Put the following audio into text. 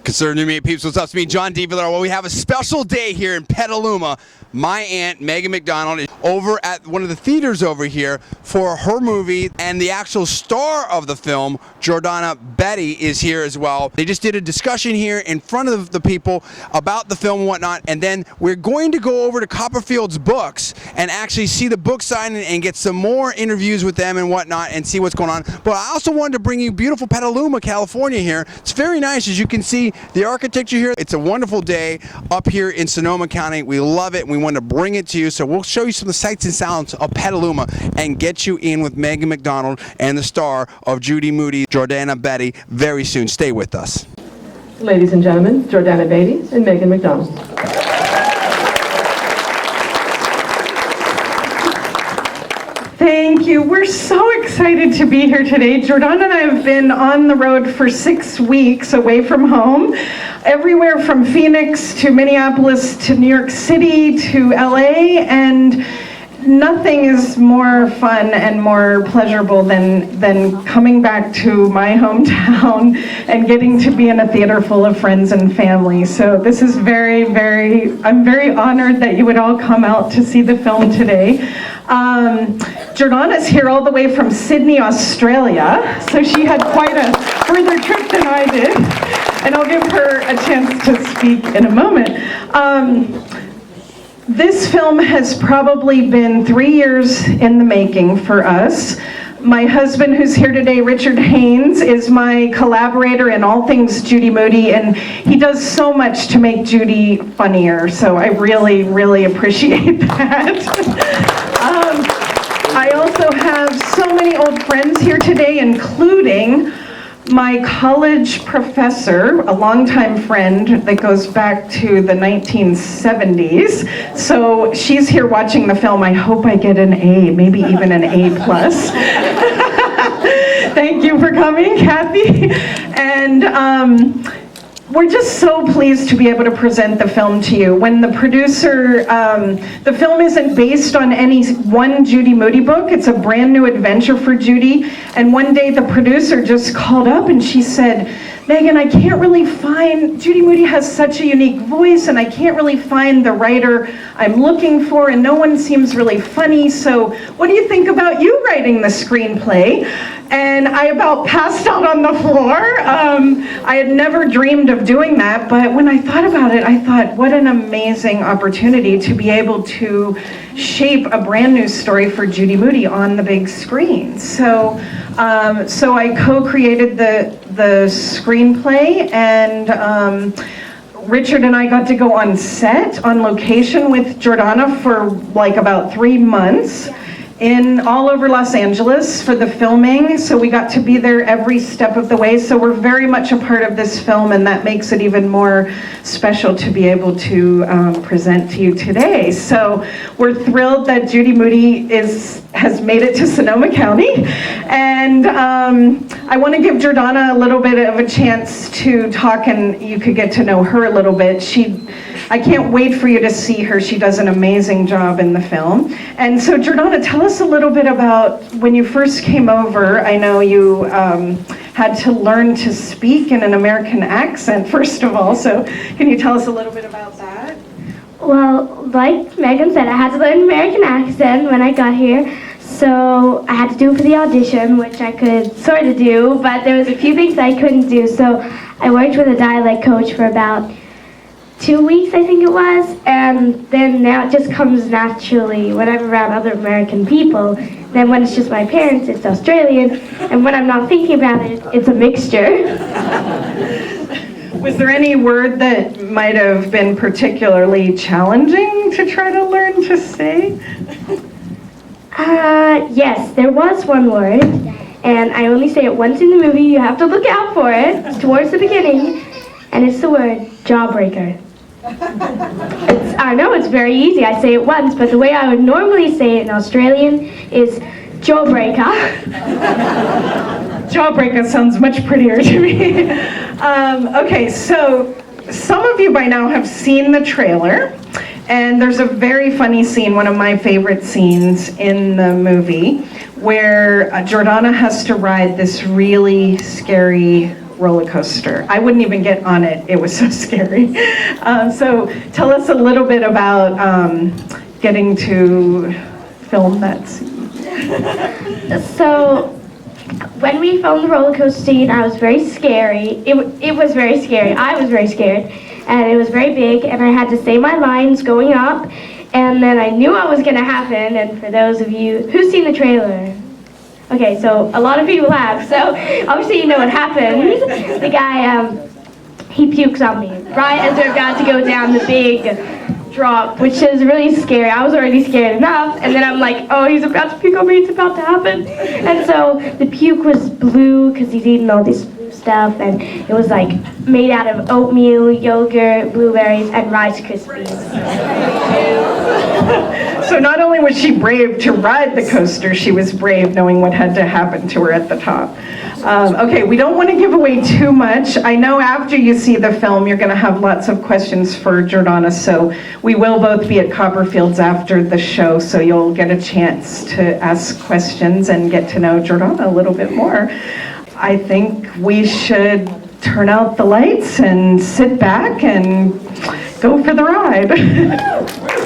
Conservative Media Peeps, what's up? It's me, John D. Villar. Well, we have a special day here in Petaluma. My aunt, Megan McDonald, is over at one of the theaters over here for her movie, and the actual star of the film, Jordana Beatty, is here as well. They just did a discussion here in front of the people about the film and whatnot, and then we're going to go over to Copperfield's Books and actually see the book signing and get some more interviews with them and whatnot and see what's going on. But I also wanted to bring you beautiful Petaluma, California here. It's very nice, as you can see, the architecture here. It's a wonderful day up here in Sonoma County. We love it, and we want to bring it to you. So we'll show you some of the sights and sounds of Petaluma and get you in with Megan McDonald and the star of Judy Moody, Jordana Beatty, very soon. Stay with us. Ladies and gentlemen, Jordana Beatty and Megan McDonald. Thank you. We're so excited to be here today. Jordana and I have been on the road for 6 weeks away from home, everywhere from Phoenix to Minneapolis to New York City to LA, and nothing is more fun and more pleasurable than coming back to my hometown and getting to be in a theater full of friends and family. So this is I'm very honored that you would all come out to see the film today. Jordana's here all the way from Sydney, Australia, so she had quite a further trip than I did, and I'll give her a chance to speak in a moment. This film has probably been 3 years in the making for us. My husband, who's here today, Richard Haynes, is my collaborator in all things Judy Moody, and he does so much to make Judy funnier, so I really, really appreciate that. I also have so many old friends here today, including my college professor, a longtime friend that goes back to the 1970s. So she's here watching the film. I hope I get an A, maybe even an A+. Thank you for coming, Kathy. And we're just so pleased to be able to present the film to you. When the producer, the film isn't based on any one Judy Moody book, it's a brand new adventure for Judy. And one day the producer just called up and she said, Megan, I can't really find, Judy Moody has such a unique voice and I can't really find the writer I'm looking for, and no one seems really funny, so what do you think about you writing the screenplay? And I about passed out on the floor. I had never dreamed of doing that, but when I thought about it, I thought, what an amazing opportunity to be able to shape a brand new story for Judy Moody on the big screen. So I co-created the screenplay, and Richard and I got to go on set, on location with Jordana for like about 3 months in all over Los Angeles for the filming, so we got to be there every step of the way. So we're very much a part of this film, and that makes it even more special to be able to present to you today. So we're thrilled that Judy Moody has made it to Sonoma County, and I want to give Jordana a little bit of a chance to talk, and you could get to know her a little bit. I can't wait for you to see her. She does an amazing job in the film. And so Jordana, tell us a little bit about when you first came over. I know you had to learn to speak in an American accent, first of all, so can you tell us a little bit about that? Well, like Megan said, I had to learn an American accent when I got here, so I had to do it for the audition, which I could sort of do, but there was a few things I couldn't do, so I worked with a dialect coach for about 2 weeks, I think it was, and then now it just comes naturally when I'm around other American people. Then when it's just my parents, it's Australian, and when I'm not thinking about it, it's a mixture. Was there any word that might have been particularly challenging to try to learn to say? Yes, there was one word, and I only say it once in the movie. You have to look out for it. It's towards the beginning, and it's the word jawbreaker. I know it's very easy. I say it once, but the way I would normally say it in Australian is jawbreaker. Jawbreaker sounds much prettier to me. Okay, so some of you by now have seen the trailer, and there's a very funny scene, one of my favorite scenes in the movie, where Jordana has to ride this really scary roller coaster. I wouldn't even get on it. It was so scary. So tell us a little bit about getting to film that scene. So when we filmed the roller coaster scene, I was very scary. It was very scary. I was very scared, and it was very big, and I had to say my lines going up, and then I knew what was going to happen. And for those of you who've seen the trailer, okay, so a lot of people have. So obviously you know what happens. The guy, he pukes on me right as we're about to go down the big drop, which is really scary. I was already scared enough, and then I'm like, oh, he's about to puke on me, it's about to happen. And so the puke was blue because he's eating all this blue stuff, and it was like made out of oatmeal, yogurt, blueberries, and Rice Krispies. So not only was she brave to ride the coaster, she was brave knowing what had to happen to her at the top. Okay, we don't want to give away too much. I know after you see the film, you're going to have lots of questions for Jordana, so we will both be at Copperfields after the show, so you'll get a chance to ask questions and get to know Jordana a little bit more. I think we should turn out the lights and sit back and go for the ride.